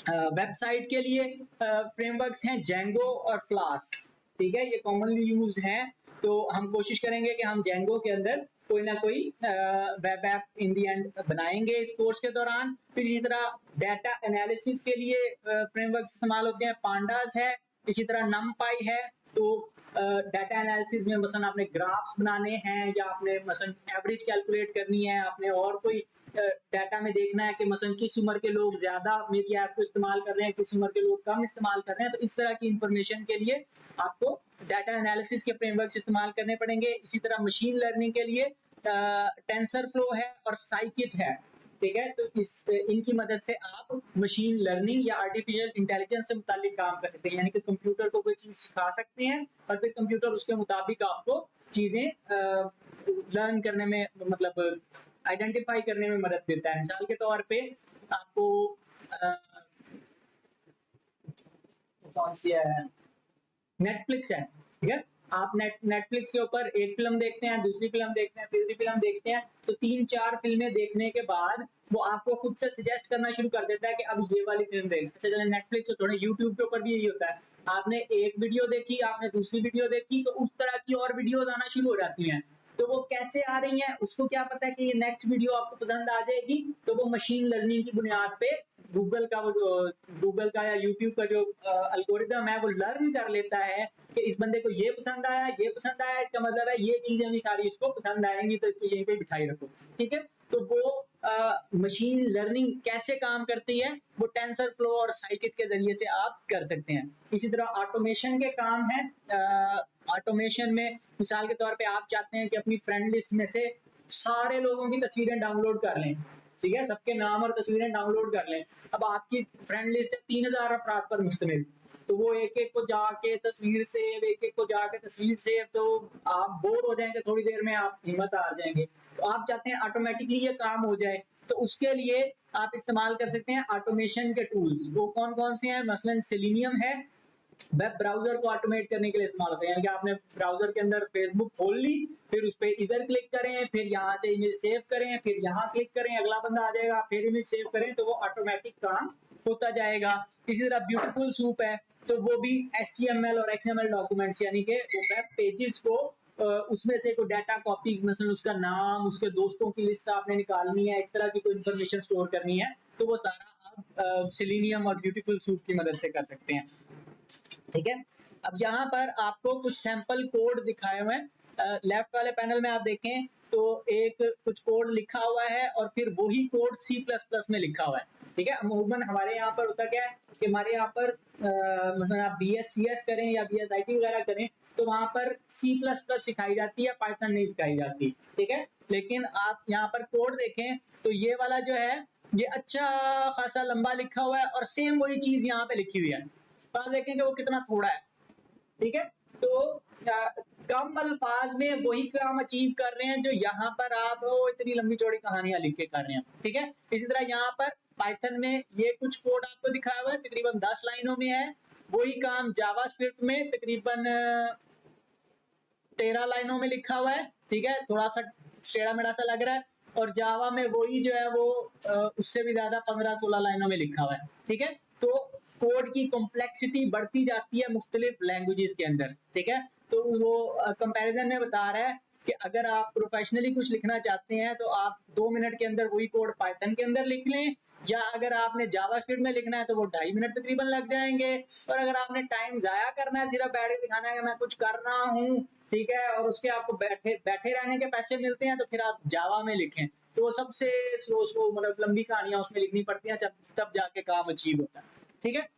Website के लिए frameworks हैं जेंगो और फ्लास्क, ठीक है, ये कॉमनली यूज्ड हैं। तो हम कोशिश करेंगे कि हम जेंगो के अंदर कोई ना कोई web app in the and बनाएंगे इस कोर्स के दौरान। फिर इसी तरह डाटा एनालिसिस के लिए फ्रेमवर्क्स इस्तेमाल होते हैं, पांडास है, इसी तरह नमपाई है। तो डाटा एनालिसिस में मसलन आपने ग्राफ्स बनाने हैं या आपने मसलन एवरेज कैलकुलेट करनी है, आपने और कोई डाटा में देखना है कि मसलन किस उम्र के लोग ज्यादा मेरी ऐप को इस्तेमाल कर रहे हैं, किस उम्र के लोग कम इस्तेमाल कर रहे हैं। तो इस तरह की इंफॉर्मेशन के लिए आपको डाटा एनालिसिस के फ्रेमवर्क्स इस्तेमाल करने पड़ेंगे। इसी तरह मशीन लर्निंग के लिए टेंसरफ्लो है और साइकिट है, ठीक है। तो इनकी मदद से आप मशीन लर्निंग या आर्टिफिशियल इंटेलिजेंस से मुतालिक काम कर सकते हैं, यानी कि कंप्यूटर को कोई चीज सिखा सकते हैं और फिर कंप्यूटर उसके मुताबिक आपको चीजें लर्न करने में, मतलब आइडेंटिफाई करने में मदद देता है। मिसाल के तौर पे आपको कौन सी है, नेटफ्लिक्स है, ठीक है। आप नेटफ्लिक्स के ऊपर एक फिल्म देखते हैं, दूसरी फिल्म देखते हैं, तीसरी फिल्म देखते हैं, तो 3-4 फिल्में देखने के बाद वो आपको खुद से सजेस्ट करना शुरू कर देता है कि अब ये वाली फिल्म देखना। अच्छा चले नेटफ्लिक्स तो थोड़े यूट्यूब के ऊपर भी यही होता है, आपने एक वीडियो देखी, आपने दूसरी वीडियो देखी, तो उस तरह की और वीडियोज आना शुरू हो जाती हैं। तो वो कैसे आ रही हैं, उसको क्या पता है कि ये नेक्स्ट वीडियो आपको पसंद आ जाएगी, तो वो मशीन लर्निंग की बुनियाद पे गूगल का या यूट्यूब का जो एल्गोरिदम है वो लर्न कर लेता है कि इस बंदे को ये पसंद आया, ये पसंद आया, इसका मतलब है ये चीजें भी सारी इसको पसंद आएंगी, तो इसको यहीं पे बिठाई रखो, ठीक है। तो वो मशीन लर्निंग कैसे काम करती है, वो टेंसर फ्लो और साइकिट के जरिए से आप कर सकते हैं। इसी तरह ऑटोमेशन के काम है। ऑटोमेशन में मिसाल के तौर पे आप चाहते हैं कि अपनी फ्रेंड लिस्ट में से सारे लोगों की तस्वीरें डाउनलोड कर लें, ठीक है, सबके नाम और तस्वीरें डाउनलोड कर लें। अब आपकी फ्रेंड लिस्ट है 3000 अफराद पर मुश्तमिल, तो वो एक एक को जाके तस्वीर सेव, एक एक को जाके तस्वीर सेव, तो आप बोर हो जाएंगे, थोड़ी देर में आप हिम्मत हार जाएंगे। तो आप चाहते हैं ऑटोमेटिकली ये काम हो जाए, तो उसके लिए आप इस्तेमाल कर सकते हैं ऑटोमेशन के टूल्स। वो कौन कौन से हैं, मसलन सेलेनियम है, वेब ब्राउजर को ऑटोमेट करने के लिए इस्तेमाल होता है, यानी कि आपने ब्राउजर के अंदर फेसबुक खोल ली, फिर उस पर इधर क्लिक करें, फिर यहाँ से इमेज सेव करें, फिर यहाँ क्लिक करें, अगला बंदा आ जाएगा, फिर इमेज सेव करें, तो वो ऑटोमेटिक काम होता जाएगा। इसी तरह ब्यूटीफुल सूप है, तो वो भी HTML और XML डॉक्यूमेंट्स, यानी कि वो वेब पेजेस को उसमें से कोई डाटा कॉपी, मतलब उसका नाम, उसके दोस्तों की लिस्ट आपने निकालनी है, इस तरह की कोई इंफॉर्मेशन स्टोर करनी है, तो वो सारा आप सेलेनियम और ब्यूटीफुल सूप की मदद से कर सकते हैं, ठीक है। अब यहाँ पर आपको कुछ सैंपल कोड दिखाए हुए हैं। लेफ्ट वाले पैनल में आप देखें तो एक कुछ कोड लिखा हुआ है और फिर वही कोड C++ में लिखा हुआ है, ठीक है। अमूमन हमारे यहाँ पर होता क्या है कि हमारे यहाँ पर मतलब आप BScs करें या BSIT वगैरह करें, तो वहां पर C++ सिखाई जाती है, पाइथन नहीं सिखाई जाती, ठीक है। लेकिन आप यहाँ पर कोड देखें तो ये वाला जो है ये अच्छा खासा लंबा लिखा हुआ है और सेम वही चीज यहाँ पे लिखी हुई है, तो आप देखेंगे वो कितना थोड़ा है, ठीक है। तो कम अल्फाज में वही काम अचीव कर रहे हैं जो यहाँ पर आप वो इतनी लंबी चौड़ी कहानियां लिख के कर रहे हैं, ठीक है। इसी तरह यहाँ पर पाइथन में ये कुछ कोड आपको दिखाया हुआ है, तकरीबन 10 लाइनों में है। वही काम जावास्क्रिप्ट में तकरीबन 13 लाइनों में लिखा हुआ है, ठीक है, थोड़ा सा टेढ़ा मेढ़ा सा लग रहा है। और जावा में वही जो है वो उससे भी ज्यादा 15-16 लाइनों में लिखा हुआ है, ठीक है। तो कोड की कॉम्प्लेक्सिटी बढ़ती जाती है मुख्तलिफ लैंग्वेजेस के अंदर, ठीक है। तो वो कंपैरिजन में बता रहा है कि अगर आप प्रोफेशनली कुछ लिखना चाहते हैं तो आप 2 मिनट के अंदर वही कोड पाइथन के अंदर लिख लें, या अगर आपने जावास्क्रिप्ट में लिखना है तो वो 2.5 मिनट तकरीबन लग जाएंगे। और अगर आपने टाइम जाया करना है, सिर्फ बैठ के दिखाना है कि मैं कुछ कर रहा हूँ, ठीक है, और उसके आपको बैठे बैठे रहने के पैसे मिलते हैं, तो फिर आप जावा में लिखें। तो सबसे स्लो मतलब लंबी कहानियां उसमें लिखनी पड़ती हैं, तब जाके काम अचीव होता है, ठीक है।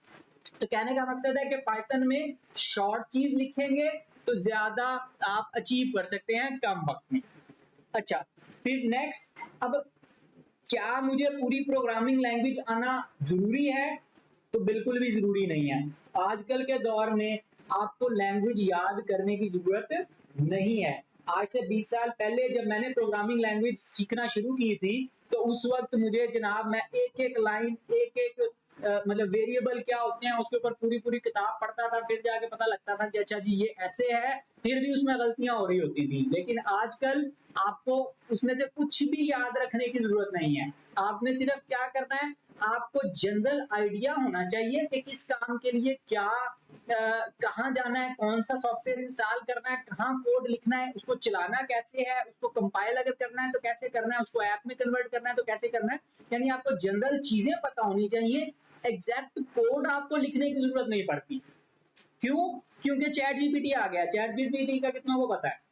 तो कहने का मकसद है कि पाइथन में शॉर्ट चीज लिखेंगे तो ज्यादा आप अचीव कर सकते हैं कम वक्त में। अच्छा, फिर नेक्स्ट, अब क्या मुझे पूरी प्रोग्रामिंग लैंग्वेज आना जरूरी है? तो बिल्कुल भी जरूरी नहीं है। आजकल के दौर में आपको लैंग्वेज याद करने की जरूरत नहीं है। आज से 20 साल पहले जब मैंने प्रोग्रामिंग लैंग्वेज सीखना शुरू की थी, तो उस वक्त मुझे जनाब मैं एक एक लाइन, एक एक मतलब वेरिएबल क्या होते हैं उसके ऊपर पूरी पूरी किताब पढ़ता था, फिर जाके पता लगता था कि अच्छा जी ये ऐसे है, फिर भी उसमें गलतियां हो रही होती थी। लेकिन आजकल आपको उसमें से कुछ भी याद रखने की जरूरत नहीं है। आपने सिर्फ क्या करना है, आपको जनरल आइडिया होना चाहिए कि किस काम के लिए क्या कहाँ जाना है, कौन सा सॉफ्टवेयर इंस्टॉल करना है, कहाँ कोड लिखना है, उसको चलाना कैसे है, उसको कंपाइल अगर करना है तो कैसे करना है, उसको ऐप में कन्वर्ट करना है तो कैसे करना है। यानी आपको जनरल चीजें पता होनी चाहिए, एग्जैक्ट कोड आपको लिखने की जरूरत नहीं पड़ती। क्यों? क्योंकि चैट जीपीटी आ गया। चैट जीपीटी का कितना को पता है?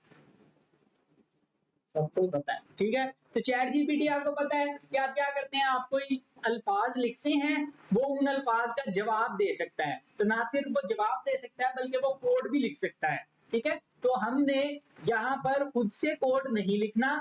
सबको पता है, ठीक है। तो चैट जीपीटी आपको पता है कि आप क्या करते हैं, आप कोई अल्फाज लिखते हैं, वो उन अल्फाज का जवाब दे सकता है। तो ना सिर्फ वो जवाब दे सकता है बल्कि वो कोड भी लिख सकता है, ठीक है। तो हमने यहाँ पर खुद से कोड नहीं लिखना,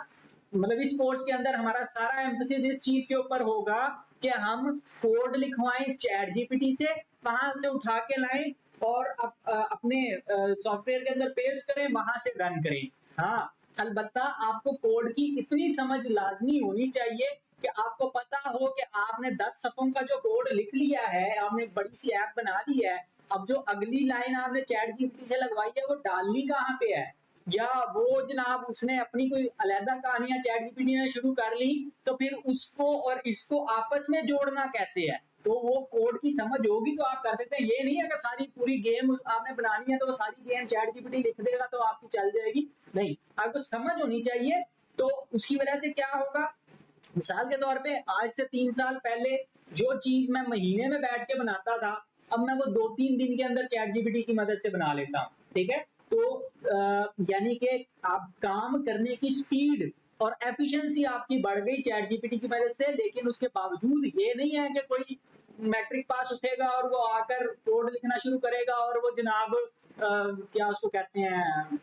मतलब इस कोर्स के अंदर हमारा सारा एम्फेसिस इस चीज के ऊपर होगा कि हम कोड लिखवाएं चैट जीपीटी से, वहां से उठा के लाएं और अपने सॉफ्टवेयर के अंदर पेस्ट करें, वहां से रन करें। हाँ, अलबत्ता आपको कोड की इतनी समझ लाजमी होनी चाहिए कि आपको पता हो कि आपने 10 सफ़ों का जो कोड लिख लिया है, आपने एक बड़ी सी ऐप बना ली है, अब जो अगली लाइन आपने चैट जीपीटी से लगवाई है वो डालनी कहाँ पे है, या वो जनाब उसने अपनी कोई अलहदा कहानियां चैट जीपीटी ने शुरू कर ली, तो फिर उसको और इसको आपस में जोड़ना कैसे है। तो वो कोड की समझ होगी तो आप कर सकते हैं। ये नहीं है कि सारी पूरी गेम आपने बनानी है तो वो सारी गेम चैट जीपीटी लिख देगा तो आपकी चल जाएगी, नहीं, आपको समझ होनी चाहिए। तो उसकी वजह से क्या होगा, मिसाल के तौर पे आज से 3 साल पहले जो चीज मैं महीने में बैठ के बनाता था, अब मैं वो 2-3 दिन के अंदर चैट जीपीटी की मदद से बना लेता हूँ, ठीक है। तो यानी कि आप काम करने की स्पीड और एफिशिएंसी आपकी बढ़ गई चैट जीपीटी की मदद से, लेकिन उसके बावजूद ये नहीं है कि कोई मैट्रिक पास उठेगा और वो आकर कोड लिखना शुरू करेगा और वो जनाब क्या उसको कहते हैं,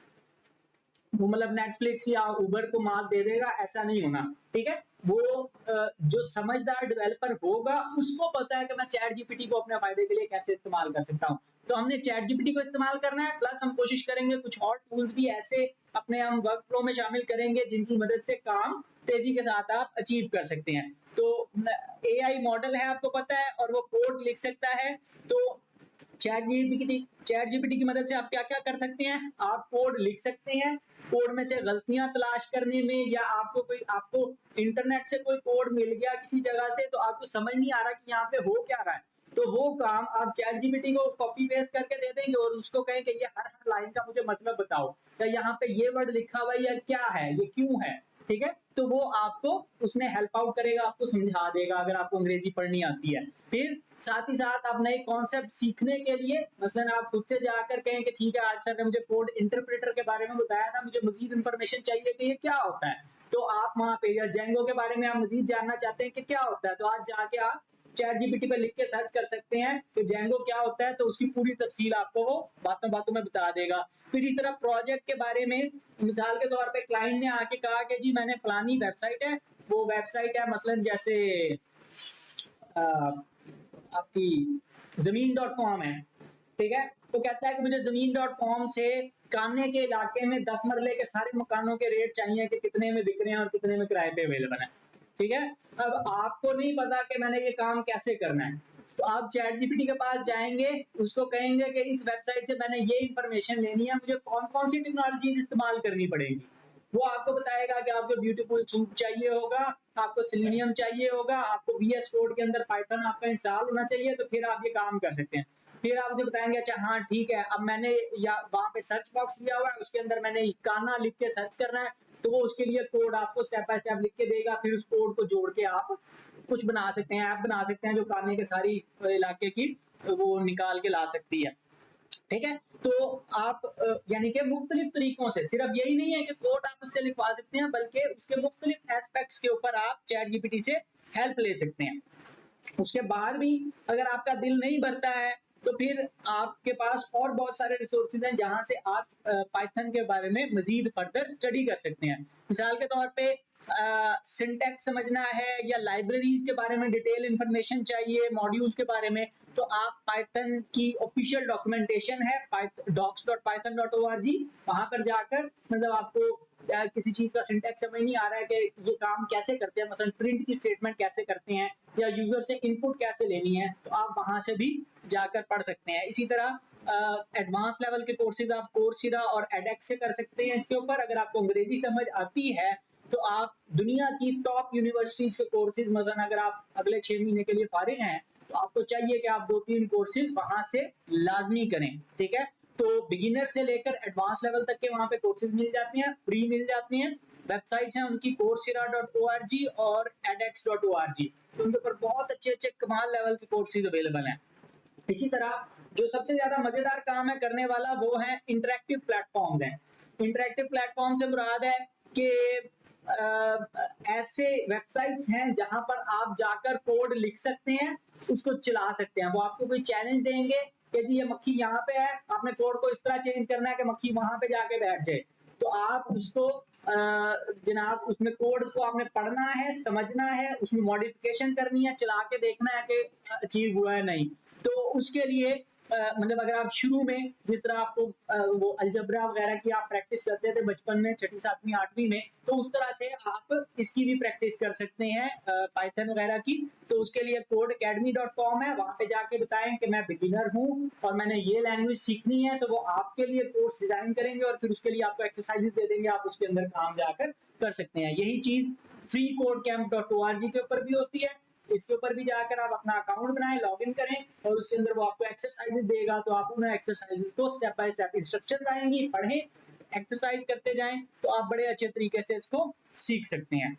वो मतलब नेटफ्लिक्स या उबर को मात दे देगा, ऐसा नहीं होना, ठीक है। वो जो समझदार डेवलपर होगा उसको पता है कि मैं चैट जीपीटी को अपने फायदे के लिए कैसे इस्तेमाल कर सकता हूँ। तो हमने चैट जीपीटी को इस्तेमाल करना है, प्लस हम कोशिश करेंगे कुछ और टूल्स भी ऐसे अपने हम वर्क फ्लो में शामिल करेंगे जिनकी मदद से काम तेजी के साथ आप अचीव कर सकते हैं। तो एआई मॉडल है आपको पता है और वो कोड लिख सकता है। तो चैट जीपीटी की मदद से आप क्या क्या कर सकते हैं, आप कोड लिख सकते हैं, कोड में से गलतियां तलाश करने में, या आपको इंटरनेट से कोई कोड मिल गया किसी जगह से तो आपको समझ नहीं आ रहा कि यहाँ पे हो क्या रहा है, तो वो काम आप चैट जीपीटी को कॉपी पेस्ट करके दे देंगे और उसको कहें कि ये हर लाइन का मुझे मतलब बताओ, या यहाँ पे ये वर्ड लिखा हुआ है या क्या है, ये क्यों है, ठीक है। तो वो आपको उसमें हेल्प आउट करेगा, आपको समझा देगा अगर आपको अंग्रेजी पढ़नी आती है। फिर साथ ही साथ आप नए कॉन्सेप्ट सीखने के लिए, मसलन आप खुद से जाकर कहें कि ठीक है आज सर ने मुझे कोड इंटरप्रेटर के बारे में बताया था, मुझे मजीद इंफॉर्मेशन चाहिए कि ये क्या होता है, तो आप वहां पे, या जेंगो के बारे में आप मजीद जानना चाहते हैं कि क्या होता है, तो आज जाके आप चैट जीपीटी पे लिख के सर्च कर सकते हैं कि जेंगो क्या होता है, तो उसकी पूरी तफसील आपको वो बातों बातों में बता देगा। फिर इस तरह प्रोजेक्ट के बारे में, मिसाल के तौर पे क्लाइंट ने आके कहा कि जी मैंने फलानी वेबसाइट है, वो वेबसाइट है मसलन जैसे आपकी जमीन.com है, ठीक है। तो कहता है कि मुझे जमीन.com से कान्हे के इलाके में 10 मरले के सारे मकानों के रेट चाहिए कि कितने में बिक रहे हैं और कितने में किराए पे अवेलेबल है, ठीक है। अब आपको नहीं पता कि मैंने ये काम कैसे करना है, तो आप चैट जीपीटी के पास जाएंगे, उसको कहेंगे कि इस वेबसाइट से मैंने ये इंफॉर्मेशन लेनी है, मुझे कौन कौन सी टेक्नोलॉजीज इस्तेमाल करनी पड़ेगी। वो आपको बताएगा कि आपको ब्यूटीफुल सूट चाहिए होगा, आपको सिलेनियम चाहिए होगा, आपको VS कोड के अंदर पाइथन आपका इंस्टॉल होना चाहिए, तो फिर आप ये काम कर सकते हैं। फिर आप मुझे बताएंगे अच्छा हाँ ठीक है, अब मैंने या वहां पे सर्च बॉक्स दिया हुआ है, उसके अंदर मैंने काना लिख के सर्च करना है, तो वो उसके लिए कोड आपको स्टेप बाय स्टेप लिख के देगा, फिर उस कोड को जोड़ के आप कुछ बना सकते हैं, ऐप बना सकते हैं जो काने के सारी इलाके की वो निकाल के ला सकती है, ठीक है। तो आप यानी कि मुख्तलिफ तरीकों से, सिर्फ यही नहीं है कि कोड आप उससे लिखवा सकते हैं, बल्कि उसके मुख्तलिफ एस्पेक्ट्स के ऊपर आप चैट जीपीटी से हेल्प ले सकते हैं। उसके बाद भी अगर आपका दिल नहीं भरता है तो फिर आपके पास और बहुत सारे रिसोर्सेज हैं जहां से आप पाइथन के बारे में मजीद फर्दर स्टडी कर सकते हैं। मिसाल के तौर पे सिंटैक्स समझना है या लाइब्रेरीज के बारे में डिटेल इंफॉर्मेशन चाहिए, मॉड्यूल्स के बारे में, तो आप पाइथन की ऑफिशियल डॉक्यूमेंटेशन है docs.python.org, वहां पर जाकर मतलब आपको किसी चीज का सिंटैक्स समझ नहीं आ रहा है कि ये काम कैसे करते हैं, मतलब प्रिंट की स्टेटमेंट कैसे करते हैं या यूजर से इनपुट कैसे लेनी है, तो आप वहां से भी जाकर पढ़ सकते हैं। इसी तरह एडवांस लेवल के कोर्सेज आप कोर्सेरा और एडेक्स से कर सकते हैं। इसके ऊपर अगर आपको अंग्रेजी समझ आती है तो आप दुनिया की टॉप यूनिवर्सिटीज के कोर्सेज, मतलब अगर आप अगले 6 महीने के लिए फारिग हैं तो आपको चाहिए कि आप 2-3 कोर्सेज वहां से लाजमी करें, ठीक है। तो बिगिनर से लेकर एडवांस लेवल तक के वहां पे कोर्सेज मिल जाते हैं, फ्री मिल जाते हैं। वेबसाइट्स हैं उनकी coursera.org और edX.org, तो उनके ऊपर बहुत अच्छे अच्छे कमाल लेवल के कोर्सेज अवेलेबल हैं। इसी तरह जो सबसे ज्यादा मजेदार काम है करने वाला वो है इंटरेक्टिव प्लेटफॉर्म्स हैं। इंटरेक्टिव प्लेटफॉर्म से मुराद है कि ऐसे वेबसाइट्स हैं जहां पर आप जाकर कोड लिख सकते हैं, उसको चला सकते हैं। वो आपको कोई चैलेंज देंगे कि जी ये मक्खी यहाँ पे है, आपने कोड को इस तरह चेंज करना है कि मक्खी वहां पे जाके बैठ जाए। तो आप उसको जनाब उसमें कोड को आपने पढ़ना है, समझना है, उसमें मॉडिफिकेशन करनी है, चला के देखना है कि अचीव हुआ है नहीं। तो उसके लिए मतलब अगर आप शुरू में जिस तरह आपको वो अलजबरा वगैरह की आप प्रैक्टिस करते थे बचपन में 6ठी 7वीं 8वीं में, तो उस तरह से आप इसकी भी प्रैक्टिस कर सकते हैं पाइथन वगैरह की। तो उसके लिए codeacademy.com है, वहां पे जाके बताएं कि मैं बिगिनर हूं और मैंने ये लैंग्वेज सीखनी है, तो वो आपके लिए कोर्स डिजाइन करेंगे और फिर उसके लिए आपको एक्सरसाइजेस दे देंगे, आप उसके अंदर काम जाकर कर सकते हैं। यही चीज freecodecamp.org के ऊपर भी होती है। इसके ऊपर भी जाकर आप अपना अकाउंट बनाएं, लॉगिन करें और उसके अंदर वो आपको एक्सरसाइजेस देगा, तो आप उन एक्सरसाइजेस को स्टेप बाय स्टेप इंस्ट्रक्शन आएंगी, पढ़ें, एक्सरसाइज करते जाएं, तो आप बड़े अच्छे तरीके से इसको सीख सकते हैं।